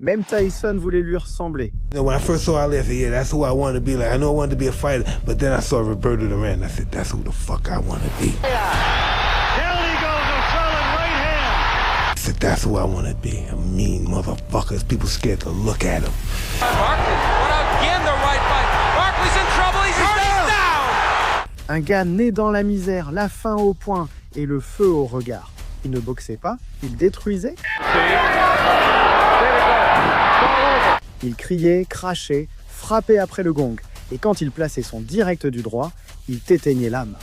Même Tyson voulait lui ressembler. When I first saw Ali, I said, yeah, that's who I want to be like. I know I wanted to be a fighter, but then I saw Roberto Duran. I said, that's who the fuck I want to be. Down he goes, a solid right hand. I said, that's who I want to be. A mean motherfucker. People scared to look at him. Barkley, what again the right fight. Barkley's in trouble, he's down. Un gars né dans la misère, la faim au poing et le feu au regard. Il ne boxait pas, il détruisait. Il criait, crachait, frappait après le gong. Et quand il plaçait son direct du droit, il t'éteignait l'âme.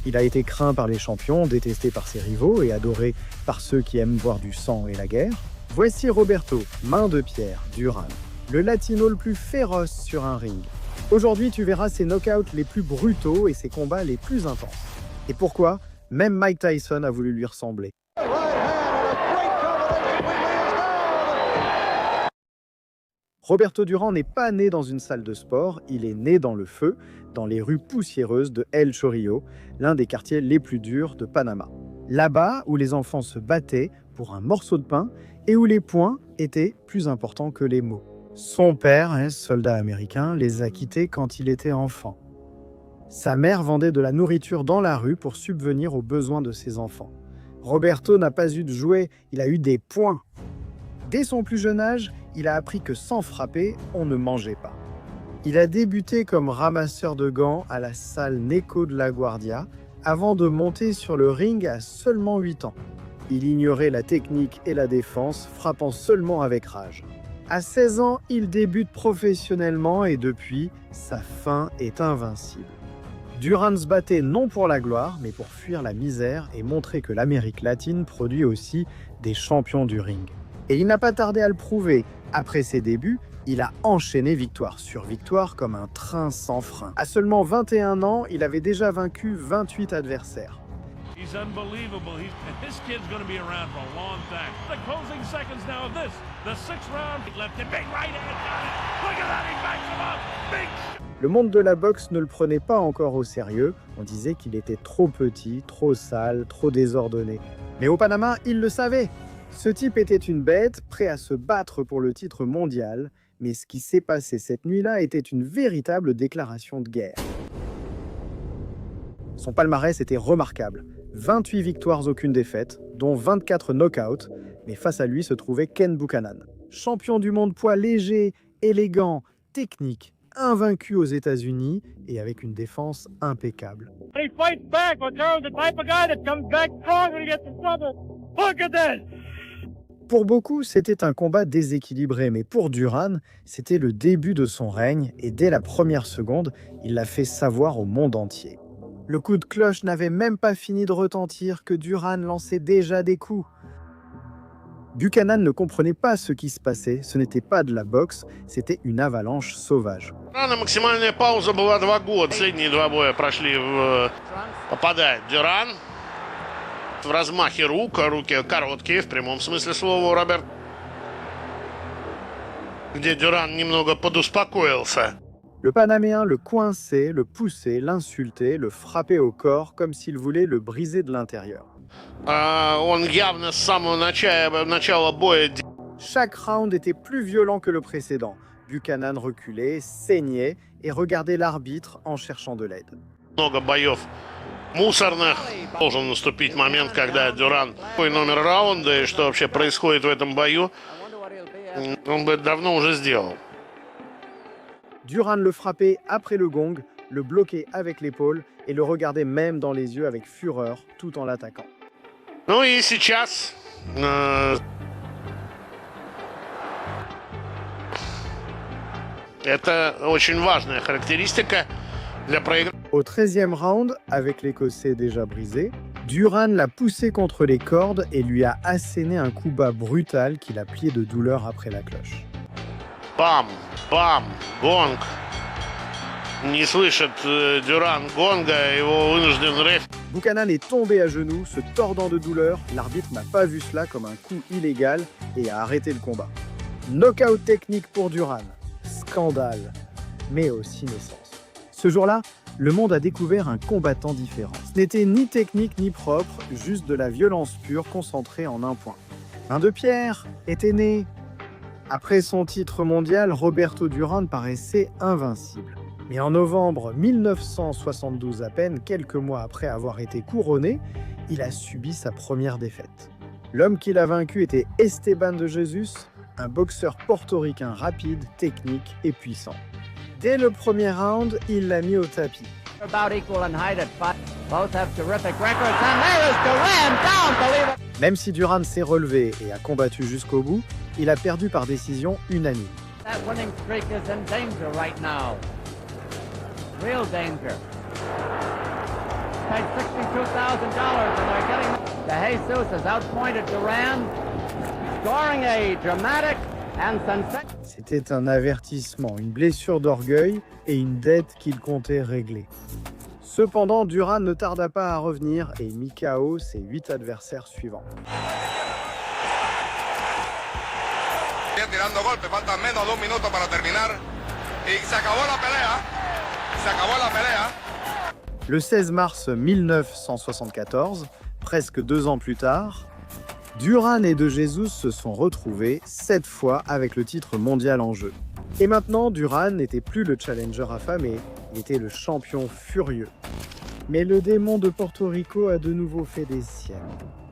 Il a été craint par les champions, détesté par ses rivaux et adoré par ceux qui aiment voir du sang et la guerre. Voici Roberto, main de pierre, Duran, le latino le plus féroce sur un ring. Aujourd'hui, tu verras ses knockouts les plus brutaux et ses combats les plus intenses. Et pourquoi? Même Mike Tyson a voulu lui ressembler. Roberto Duran n'est pas né dans une salle de sport, il est né dans le feu, dans les rues poussiéreuses de El Chorillo, l'un des quartiers les plus durs de Panama. Là-bas, où les enfants se battaient pour un morceau de pain et où les points étaient plus importants que les mots. Son père, soldat américain, les a quittés quand il était enfant. Sa mère vendait de la nourriture dans la rue pour subvenir aux besoins de ses enfants. Roberto n'a pas eu de jouets, il a eu des points. Dès son plus jeune âge, il a appris que sans frapper, on ne mangeait pas. Il a débuté comme ramasseur de gants à la salle Neco de la Guardia avant de monter sur le ring à seulement 8 ans. Il ignorait la technique et la défense, frappant seulement avec rage. À 16 ans, il débute professionnellement et depuis, sa faim est invincible. Duran se battait non pour la gloire, mais pour fuir la misère et montrer que l'Amérique latine produit aussi des champions du ring. Et il n'a pas tardé à le prouver. Après ses débuts, il a enchaîné victoire sur victoire comme un train sans frein. À seulement 21 ans, il avait déjà vaincu 28 adversaires. He's unbelievable. This kid's going to be around for a long time. The closing seconds now of this. The sixth round. Left it. Big right hand. Look at that. He backs him up. Big. Le monde de la boxe ne le prenait pas encore au sérieux. On disait qu'il était trop petit, trop sale, trop désordonné. Mais au Panama, il le savait. Ce type était une bête, prêt à se battre pour le titre mondial. Mais ce qui s'est passé cette nuit-là était une véritable déclaration de guerre. Son palmarès était remarquable. 28 victoires, aucune défaite, dont 24 knockouts. Mais face à lui se trouvait Ken Buchanan. Champion du monde poids léger, élégant, technique, invaincu aux États-Unis et avec une défense impeccable. He fights back. Ottero's the type of guy that comes back strong when he gets in trouble. Look at that. Pour beaucoup, c'était un combat déséquilibré, mais pour Duran, c'était le début de son règne et dès la première seconde, il l'a fait savoir au monde entier. Le coup de cloche n'avait même pas fini de retentir que Duran lançait déjà des coups. Buchanan ne comprenait pas ce qui se passait, ce n'était pas de la boxe, c'était une avalanche sauvage. Максимальная пауза была 2 года. Последние 2 боя прошли попадает Дюран. В размахе рук, руки короткие, в прямом смысле слова, Роберт. Где Дюран немного подуспокоился. Le Panaméen le coinçait, le poussait, l'insultait, le frappait au corps comme s'il voulait le briser de l'intérieur. Он явно с самого начала боя... Chaque round était plus violent que le précédent. Buchanan reculait, saignait et regardait l'arbitre en cherchant de l'aide. Много боев мусорных. Должен наступить момент, когда Дюран какой номер раунда и что вообще происходит в этом бою, он бы давно уже сделал. Duran le frappait après le gong, le bloquait avec l'épaule et le regardait même dans les yeux avec fureur tout en l'attaquant. Ну и сейчас это очень важная характеристика для проигрыша. Au 13e round, avec l'Écossais déjà brisé, Duran l'a poussé contre les cordes et lui a asséné un coup bas brutal qui l'a plié de douleur après la cloche. Бам, бам, гонг. Не слышит Дюран гонга, его вынужден реф. Buchanan est tombé à genoux, se tordant de douleur. L'arbitre n'a pas vu cela comme un coup illégal et a arrêté le combat. Knockout technique pour Duran. Scandale, mais aussi naissance. Ce jour-là, le monde a découvert un combattant différent. Ce n'était ni technique ni propre, juste de la violence pure concentrée en un point. Main de pierre était né. Après son titre mondial, Roberto Duran paraissait invincible. Mais en novembre 1972, à peine quelques mois après avoir été couronné, il a subi sa première défaite. L'homme qui l'a vaincu était Esteban de Jesus, un boxeur portoricain rapide, technique et puissant. Dès le premier round, il l'a mis au tapis. About equal in height at 5. Both have terrific records, and there is Duran down, believe it. Même si Duran s'est relevé et a combattu jusqu'au bout, il a perdu par décision unanime. That winning streak is in danger right now. Real danger. Paid $62,000 and they're getting... De Jesus has outpointed Duran, scoring a dramatic and sensational... C'était un avertissement, une blessure d'orgueil et une dette qu'il comptait régler. Cependant, Duran ne tarda pas à revenir et mit KO ses 8 adversaires suivants. Tirando golpe, faltan menos de 2 minutos para terminar y se acabó la pelea. Se acabó la pelea. Le 16 mars 1974, presque 2 ans plus tard, Duran et De Jesus se sont retrouvés 7 fois avec le titre mondial en jeu. Et maintenant, Duran n'était plus le challenger affamé, il était le champion furieux. Mais le démon de Porto Rico a de nouveau fait des siennes.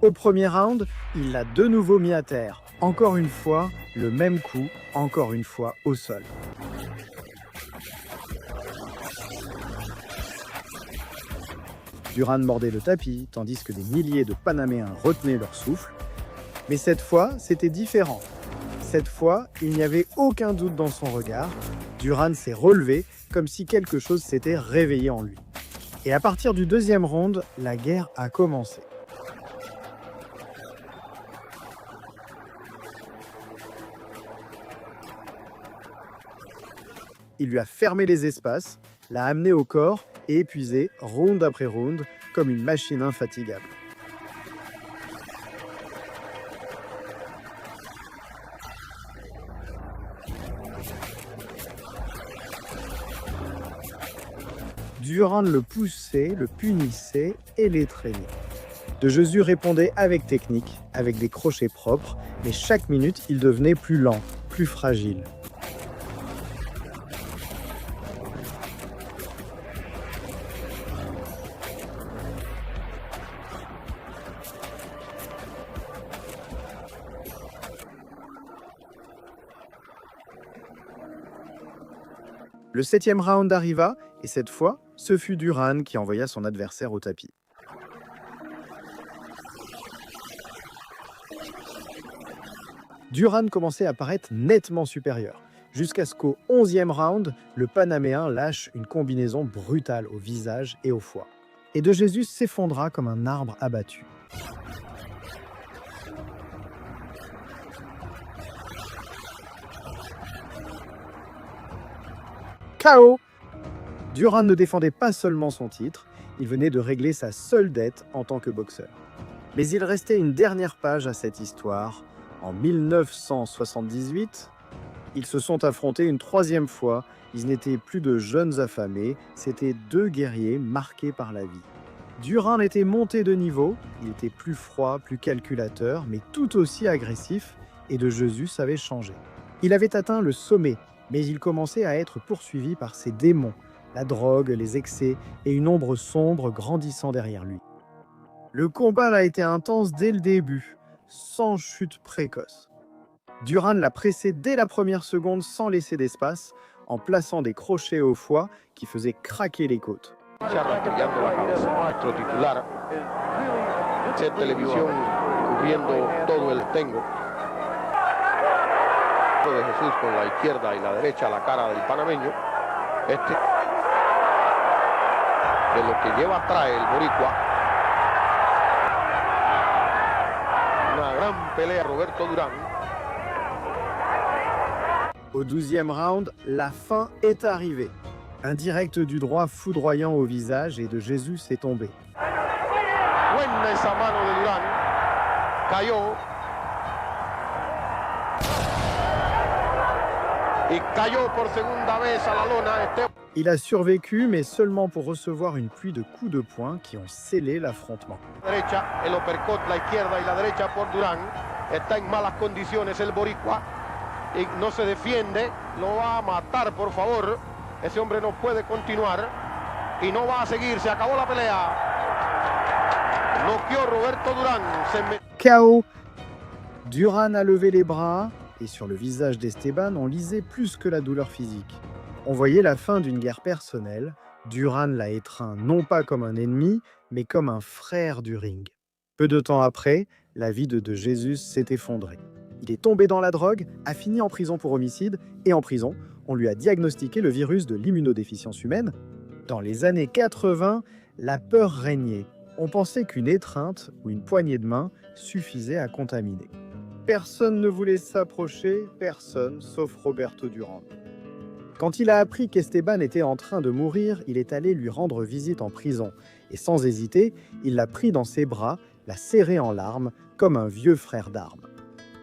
Au premier round, il l'a de nouveau mis à terre. Encore une fois, le même coup, encore une fois au sol. Duran mordait le tapis, tandis que des milliers de Panaméens retenaient leur souffle. Mais cette fois, c'était différent. Cette fois, il n'y avait aucun doute dans son regard. Duran s'est relevé, comme si quelque chose s'était réveillé en lui. Et à partir du deuxième round, la guerre a commencé. Il lui a fermé les espaces, l'a amené au corps et épuisé, round après round, comme une machine infatigable. Duran le poussait, le punissait et l'étreignait. De Jesus répondait avec technique, avec des crochets propres, mais chaque minute, il devenait plus lent, plus fragile. Le 7e round arriva, et cette fois, ce fut Duran qui envoya son adversaire au tapis. Duran commençait à paraître nettement supérieur, jusqu'à ce qu'au 11e round, le Panaméen lâche une combinaison brutale au visage et au foie. Et De Jesus s'effondra comme un arbre abattu. KO! Duran ne défendait pas seulement son titre, il venait de régler sa seule dette en tant que boxeur. Mais il restait une dernière page à cette histoire. En 1978, ils se sont affrontés une 3e fois. Ils n'étaient plus de jeunes affamés, c'étaient 2 guerriers marqués par la vie. Duran était monté de niveau, il était plus froid, plus calculateur, mais tout aussi agressif, et De Jesus avait changé. Il avait atteint le sommet, mais il commençait à être poursuivi par ses démons, la drogue, les excès et une ombre sombre grandissant derrière lui. Le combat a été intense dès le début, sans chute précoce. Duran l'a pressé dès la première seconde sans laisser d'espace, en plaçant des crochets au foie qui faisaient craquer les côtes. De Jesus con la izquierda y la derecha a la cara del panameño. De lo que lleva atrás el boricua. Una gran pelea Roberto Duran. Au 12e round, la fin est arrivée. Un direct du droit foudroyant au visage et De Jesus est tombé. Buena esa mano de Duran. Cayó. Y cayó por segunda vez a la lona. Il a survécu, mais seulement pour recevoir une pluie de coups de poing qui ont scellé l'affrontement. Derecha, el uppercut, la izquierda y la derecha por Durán. Está en malas condiciones el boricua y no se defiende, lo va a matar por favor. Ese hombre no puede continuar y no va a seguir, se acabó la pelea. Noqueó Roberto Durán. KO. Duran a levé les bras et sur le visage d'Esteban, on lisait plus que la douleur physique. On voyait la fin d'une guerre personnelle. Duran l'a étreint non pas comme un ennemi, mais comme un frère du ring. Peu de temps après, la vie de Jésus s'est effondrée. Il est tombé dans la drogue, a fini en prison pour homicide, et en prison, on lui a diagnostiqué le virus de l'immunodéficience humaine. Dans les années 80, la peur régnait. On pensait qu'une étreinte ou une poignée de main suffisait à contaminer. Personne ne voulait s'approcher, personne, sauf Roberto Duran. Quand il a appris qu'Esteban était en train de mourir, il est allé lui rendre visite en prison. Et sans hésiter, il l'a pris dans ses bras, l'a serré en larmes, comme un vieux frère d'armes.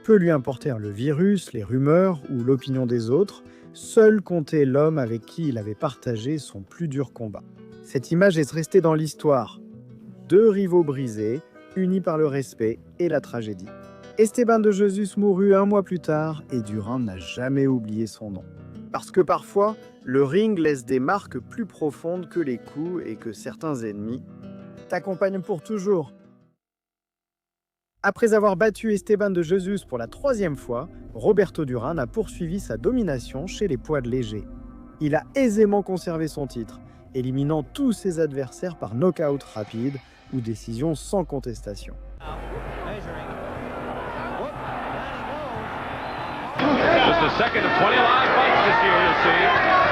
Peu lui importait le virus, les rumeurs ou l'opinion des autres, seul comptait l'homme avec qui il avait partagé son plus dur combat. Cette image est restée dans l'histoire. Deux rivaux brisés, unis par le respect et la tragédie. Esteban de Jesus mourut 1 mois plus tard et Duran n'a jamais oublié son nom. Parce que parfois, le ring laisse des marques plus profondes que les coups et que certains ennemis t'accompagnent pour toujours. Après avoir battu Esteban de Jesus pour la 3e fois, Roberto Duran a poursuivi sa domination chez les poids légers. Il a aisément conservé son titre, éliminant tous ses adversaires par knockout rapide ou décision sans contestation. Just the second of 20 live fights this year, you'll see. There we go.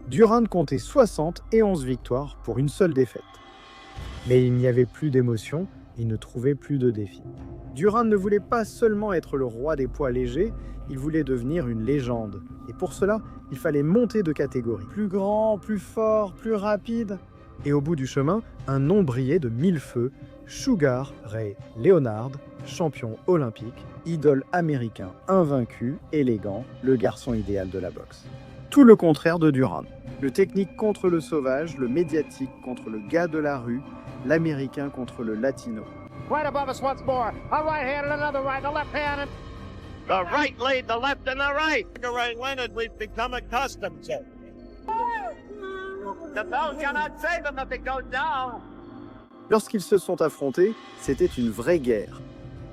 Duran comptait 60 et 11 victoires pour une seule défaite. Mais il n'y avait plus d'émotion, il ne trouvait plus de défis. Duran ne voulait pas seulement être le roi des poids légers, il voulait devenir une légende. Et pour cela, il fallait monter de catégorie. Plus grand, plus fort, plus rapide. Et au bout du chemin, un nom brillait de 1000 feux, Sugar Ray Leonard, champion olympique, idole américain invaincu, élégant, le garçon idéal de la boxe. Tout le contraire de Duran. Le technique contre le sauvage, le médiatique contre le gars de la rue, l'américain contre le latino. Right above us once more. A right hand and another right, a left hand and... The right lead, the left and the right. Leonard, we've become accustomed to. The bell cannot save him if it goes down. Lorsqu'ils se sont affrontés, c'était une vraie guerre.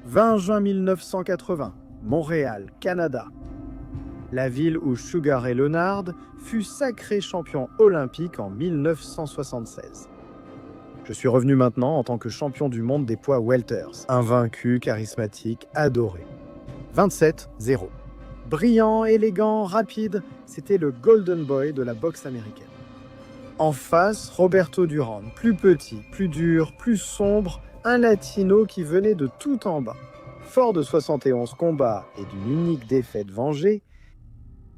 20 juin 1980, Montréal, Canada. La ville où Sugar Ray Leonard fut sacré champion olympique en 1976. Je suis revenu maintenant en tant que champion du monde des poids welters, invaincu, charismatique, adoré. 27-0. Brillant, élégant, rapide, c'était le Golden Boy de la boxe américaine. En face, Roberto Duran, plus petit, plus dur, plus sombre, un latino qui venait de tout en bas. Fort de 71 combats et d'une unique défaite vengée,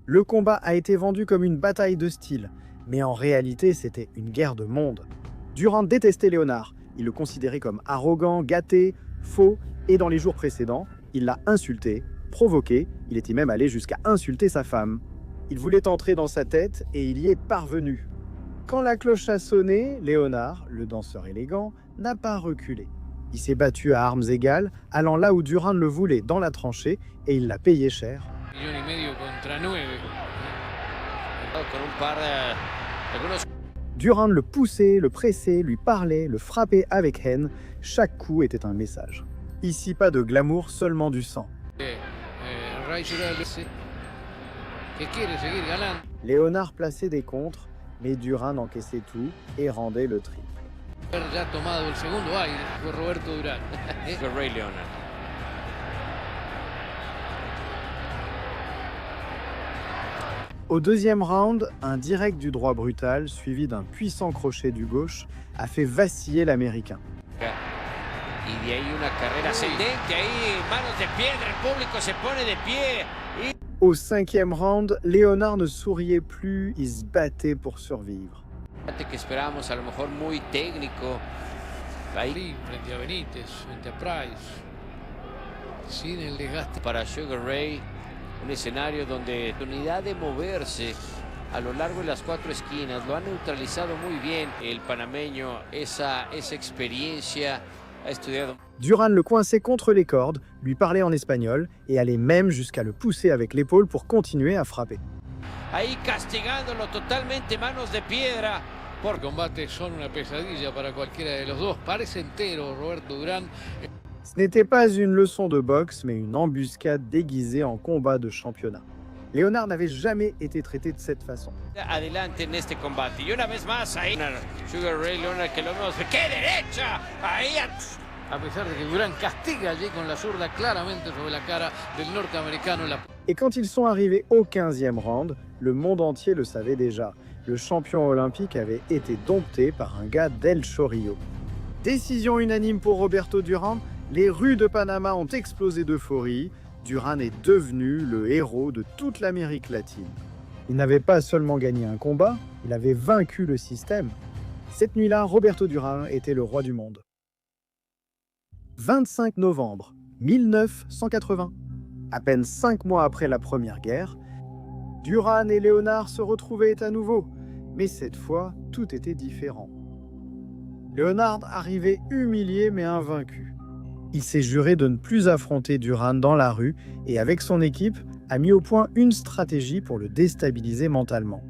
le combat a été vendu comme une bataille de style, mais en réalité c'était une guerre de monde. Duran détestait Leonard, il le considérait comme arrogant, gâté, faux, et dans les jours précédents, il l'a insulté, provoqué, il était même allé jusqu'à insulter sa femme. Il voulait entrer dans sa tête et il y est parvenu. Quand la cloche a sonné, Leonard, le danseur élégant, n'a pas reculé. Il s'est battu à armes égales, allant là où Duran le voulait, dans la tranchée, et il l'a payé cher. Duran le poussait, le pressait, lui parlait, le frappait avec haine. Chaque coup était un message. Ici, pas de glamour, seulement du sang. Leonard plaçait des contres, mais Duran encaissait tout et rendait le triple. Au deuxième round, un direct du droit brutal, suivi d'un puissant crochet du gauche, a fait vaciller l'Américain. Au cinquième round, Leonard ne souriait plus, il se battait pour survivre. Ahí frente a Benítez, frente a Price, sin el desgaste. para Sugar Ray, un escenario donde la oportunidad de moverse a lo largo de las 4 esquinas lo ha neutralizado muy bien el panameño, esa experiencia ha estudiado. Duran le coinçait contre les cordes, lui parlait en espagnol et allait même jusqu'à le pousser avec l'épaule pour continuer à frapper. Ahí castigándolo totalmente, manos de piedra. Por combates son una pesadilla para cualquiera de los dos. Parece entero Roberto Durán. Ce n'était pas une leçon de boxe, mais une embuscade déguisée en combat de championnat. Leonard n'avait jamais été traité de cette façon. Adelante en este combate. Y una vez más ahí, Sugar Ray Leonard, que lo vemos. ¡Qué derecha! Ahí. A pesar de que Durán castiga allí con la zurda claramente sobre la cara del norteamericano. Et quand ils sont arrivés au 15e round, le monde entier le savait déjà. Le champion olympique avait été dompté par un gars d'El Chorrillo. Décision unanime pour Roberto Duran, les rues de Panama ont explosé d'euphorie. Duran est devenu le héros de toute l'Amérique latine. Il n'avait pas seulement gagné un combat, il avait vaincu le système. Cette nuit-là, Roberto Duran était le roi du monde. 25 novembre 1980. À peine 5 mois après la Première Guerre, Duran et Leonard se retrouvaient à nouveau. Mais cette fois, tout était différent. Leonard arrivait humilié mais invaincu. Il s'est juré de ne plus affronter Duran dans la rue et avec son équipe a mis au point une stratégie pour le déstabiliser mentalement.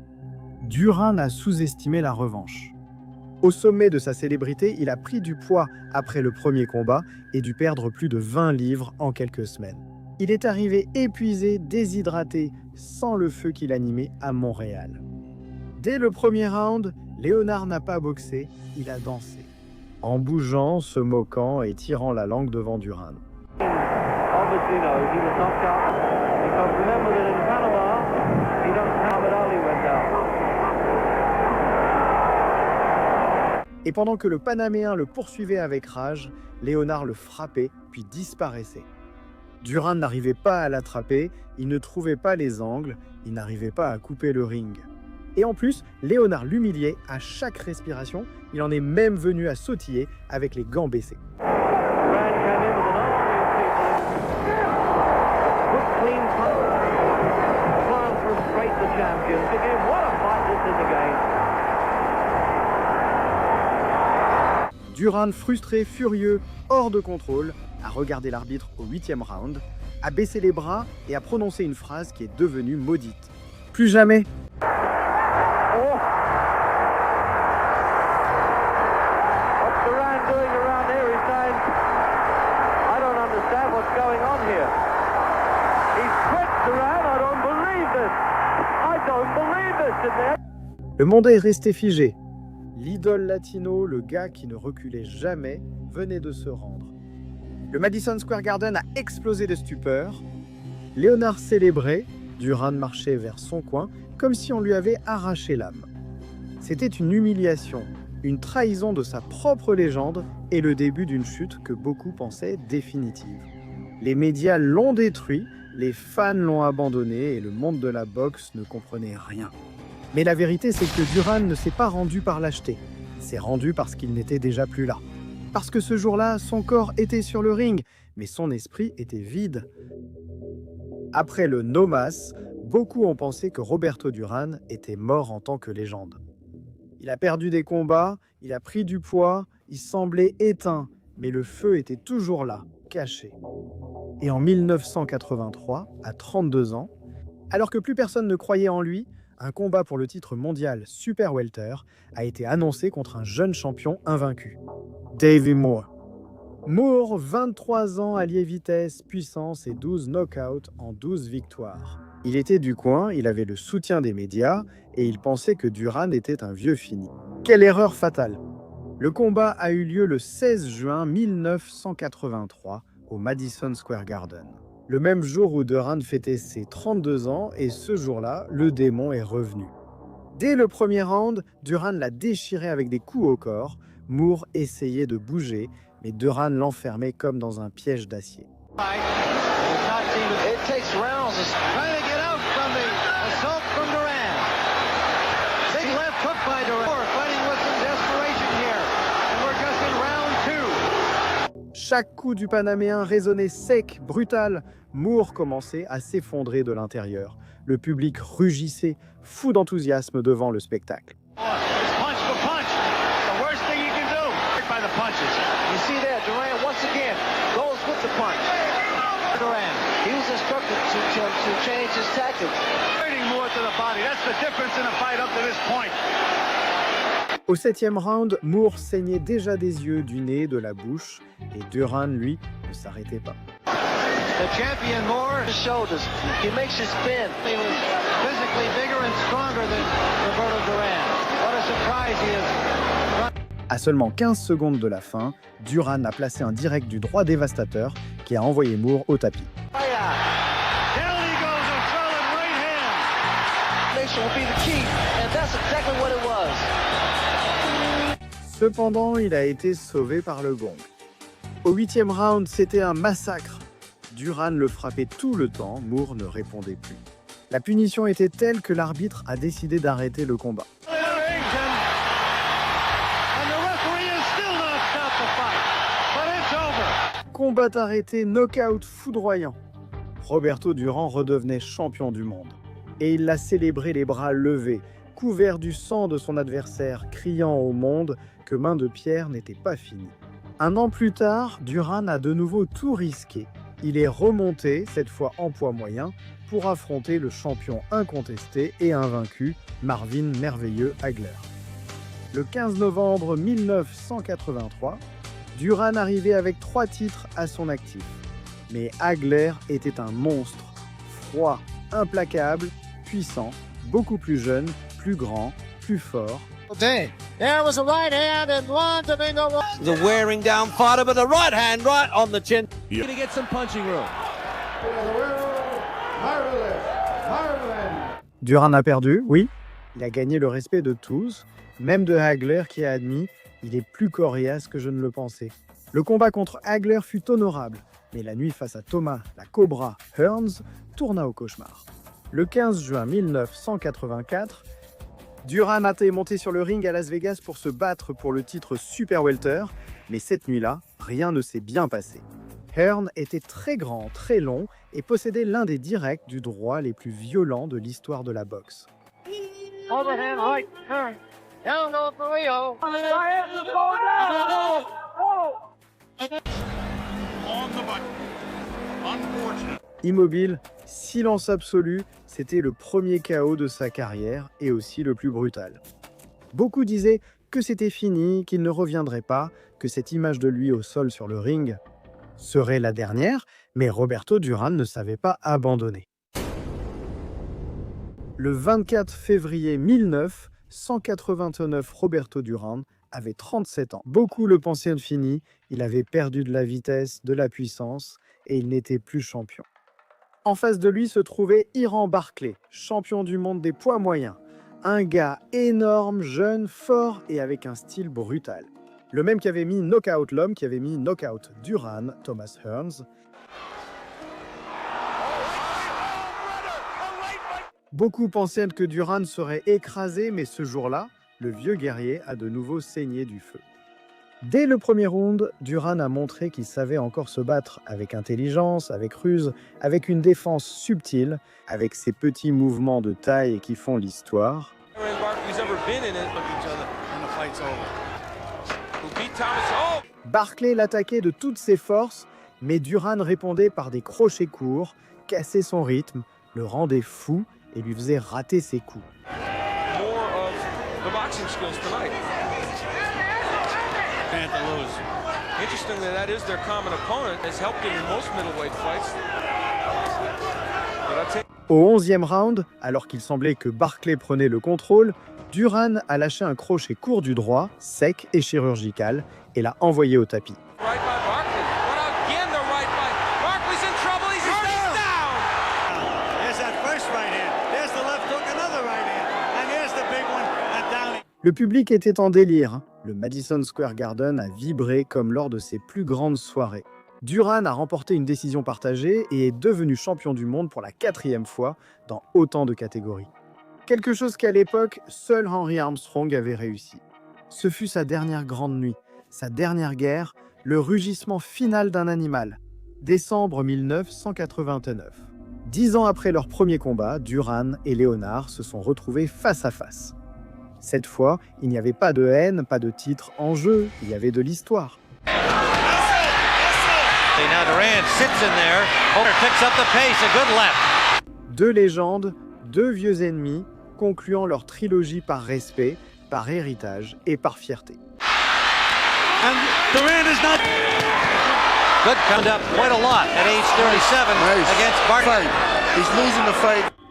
Duran a sous-estimé la revanche. Au sommet de sa célébrité, il a pris du poids après le premier combat et dû perdre plus de 20 livres en quelques semaines. Il est arrivé épuisé, déshydraté, sans le feu qui l'animait à Montréal. Dès le premier round, Leonard n'a pas boxé, il a dansé. En bougeant, se moquant et tirant la langue devant Duran. Obviously knows he was knocked out because remember that in Panama, he doesn't have it all, he went down. Et pendant que le Panaméen le poursuivait avec rage, Leonard le frappait puis disparaissait. Duran n'arrivait pas à l'attraper, il ne trouvait pas les angles, il n'arrivait pas à couper le ring. Et en plus, Leonard l'humiliait à chaque respiration, il en est même venu à sautiller avec les gants baissés. Duran, frustré, furieux, hors de contrôle, a regardé l'arbitre au 8e round, a baissé les bras et a prononcé une phrase qui est devenue maudite. Plus jamais. Le monde est resté figé. L'idole latino, le gars qui ne reculait jamais, venait de se rendre. Le Madison Square Garden a explosé de stupeur. Leonard célébrait, Duran marchait vers son coin, comme si on lui avait arraché l'âme. C'était une humiliation, une trahison de sa propre légende et le début d'une chute que beaucoup pensaient définitive. Les médias l'ont détruit, les fans l'ont abandonné et le monde de la boxe ne comprenait rien. Mais la vérité, c'est que Duran ne s'est pas rendu par lâcheté. s'est rendu parce qu'il n'était déjà plus là. Parce que ce jour-là, son corps était sur le ring, mais son esprit était vide. Après le No Mas, beaucoup ont pensé que Roberto Duran était mort en tant que légende. Il a perdu des combats, il a pris du poids, il semblait éteint, mais le feu était toujours là, caché. Et en 1983, à 32 ans, alors que plus personne ne croyait en lui, un combat pour le titre mondial Super Welter a été annoncé contre un jeune champion invaincu, Davey Moore. Moore, 23 ans, allié vitesse, puissance et 12 knockouts en 12 victoires. Il était du coin, il avait le soutien des médias et il pensait que Duran était un vieux fini. Quelle erreur fatale! Le combat a eu lieu le 16 juin 1983 au Madison Square Garden. Le même jour où Duran fêtait ses 32 ans et ce jour-là, le démon est revenu. Dès le premier round, Duran l'a déchiré avec des coups au corps. Moore essayait de bouger, mais Duran l'enfermait comme dans un piège d'acier. Chaque coup du Panaméen résonnait sec, brutal. Moore commençait à s'effondrer de l'intérieur. Le public rugissait, fou d'enthousiasme devant le spectacle. Punch for punch. The worst thing you can do. By the punches. You see there, Duran once again goes with the punch. Duran, he was instructed to change his tactics. Hurting more to the body. That's the difference in the fight up to this point. Au 7e round, Moore saignait déjà des yeux, du nez, de la bouche, et Duran, lui, ne s'arrêtait pas. The champion Moore, his shoulders. He makes his spin. He was physically bigger and stronger than Roberto Duran. What a surprise he is. À seulement 15 secondes de la fin, Duran a placé un direct du droit dévastateur qui a envoyé Moore au tapis. Down he goes, a solid right hand. Nation will be the key, and that's exactly what it was. Cependant, il a été sauvé par le gong. Au 8e round, c'était un massacre. Duran le frappait tout le temps, Moore ne répondait plus. La punition était telle que l'arbitre a décidé d'arrêter le combat. Combat arrêté, knockout foudroyant. Roberto Duran redevenait champion du monde. Et il l'a célébré les bras levés, couvert du sang de son adversaire, criant au monde que Main de Pierre n'était pas fini. Un an plus tard, Duran a de nouveau tout risqué. Il est remonté, cette fois en poids moyen, pour affronter le champion incontesté et invaincu, Marvin Merveilleux Hagler. Le 15 novembre 1983, Duran arrivait avec 3 titres à son actif. Mais Hagler était un monstre, froid, implacable, puissant, beaucoup plus jeune, plus grand, plus fort. There was a right hand and one to be no more. The wearing down fighter, but the right hand right on the chin. Gonna get some punching room. Duran a perdu, oui. Il a gagné le respect de tous, même de Hagler qui a admis « Il est plus coriace que je ne le pensais ». Le combat contre Hagler fut honorable, mais la nuit face à Thomas, la Cobra, Hearns tourna au cauchemar. Le 15 juin 1984, Duran a été monté sur le ring à Las Vegas pour se battre pour le titre Super Welter, mais cette nuit-là, rien ne s'est bien passé. Hearn était très grand, très long et possédait l'un des directs du droit les plus violents de l'histoire de la boxe. Overhand right turn. Down low for Rio. On the button. Unfortunate. Immobile, silence absolu, c'était le premier KO de sa carrière et aussi le plus brutal. Beaucoup disaient que c'était fini, qu'il ne reviendrait pas, que cette image de lui au sol sur le ring serait la dernière, mais Roberto Duran ne savait pas abandonner. Le 24 février 1989, Roberto Duran avait 37 ans. Beaucoup le pensaient fini, il avait perdu de la vitesse, de la puissance, et il n'était plus champion. En face de lui se trouvait Iran Barclay, champion du monde des poids moyens. Un gars énorme, jeune, fort et avec un style brutal. Le même qui avait mis knockout l'homme qui avait mis knockout Duran, Thomas Hearns. Beaucoup pensaient que Duran serait écrasé, mais ce jour-là, le vieux guerrier a de nouveau saigné du feu. Dès le premier round, Duran a montré qu'il savait encore se battre avec intelligence, avec ruse, avec une défense subtile, avec ses petits mouvements de taille qui font l'histoire. Barclay l'attaquait de toutes ses forces, mais Duran répondait par des crochets courts, cassait son rythme, le rendait fou et lui faisait rater ses coups. Au 11e round, alors qu'il semblait que Barclay prenait le contrôle, Duran a lâché un crochet court du droit, sec et chirurgical, et l'a envoyé au tapis. Le public était en délire. Le Madison Square Garden a vibré comme lors de ses plus grandes soirées. Duran a remporté une décision partagée et est devenu champion du monde pour la 4e fois dans autant de catégories. Quelque chose qu'à l'époque, seul Henry Armstrong avait réussi. Ce fut sa dernière grande nuit, sa dernière guerre, le rugissement final d'un animal. Décembre 1989. 10 ans après leur premier combat, Duran et Leonard se sont retrouvés face à face. Cette fois, il n'y avait pas de haine, pas de titre en jeu, il y avait de l'histoire. Deux légendes, deux vieux ennemis, concluant leur trilogie par respect, par héritage et par fierté.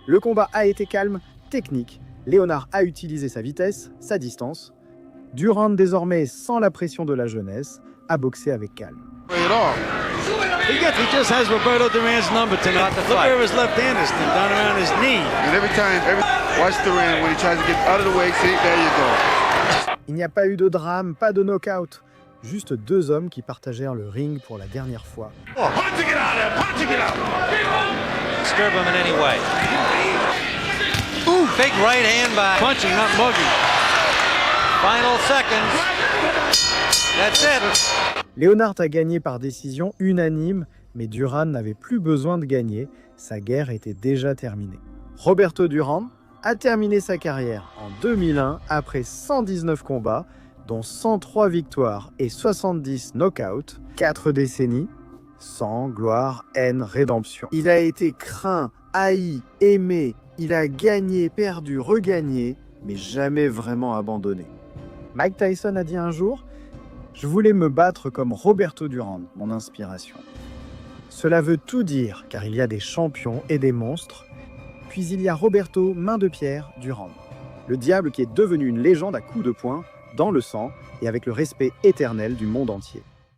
Le combat a été calme, technique. Leonard a utilisé sa vitesse, sa distance. Duran, désormais sans la pression de la jeunesse, a boxé avec calme. He just has Roberto Duran's number tonight. Look where his left hand is down around his knee. And watch Duran when he tries to get out of the way. See, there you go. Il n'y a pas eu de drame, pas de knockout. Juste deux hommes qui partagèrent le ring pour la dernière fois. Punching it out there, punching it out. Disturb him in any way. Ooh, big right hand by punching, not mugging. Final seconds. That's it. Leonard a gagné par décision unanime, mais Duran n'avait plus besoin de gagner, sa guerre était déjà terminée. Roberto Duran a terminé sa carrière en 2001 après 119 combats, dont 103 victoires et 70 knockouts, 4 décennies, sang, gloire, haine, rédemption. Il a été craint, haï, aimé, il a gagné, perdu, regagné, mais jamais vraiment abandonné. Mike Tyson a dit un jour: je voulais me battre comme Roberto Duran, mon inspiration. Cela veut tout dire, car il y a des champions et des monstres. Puis il y a Roberto Main de Pierre Duran, le diable qui est devenu une légende à coups de poing, dans le sang et avec le respect éternel du monde entier.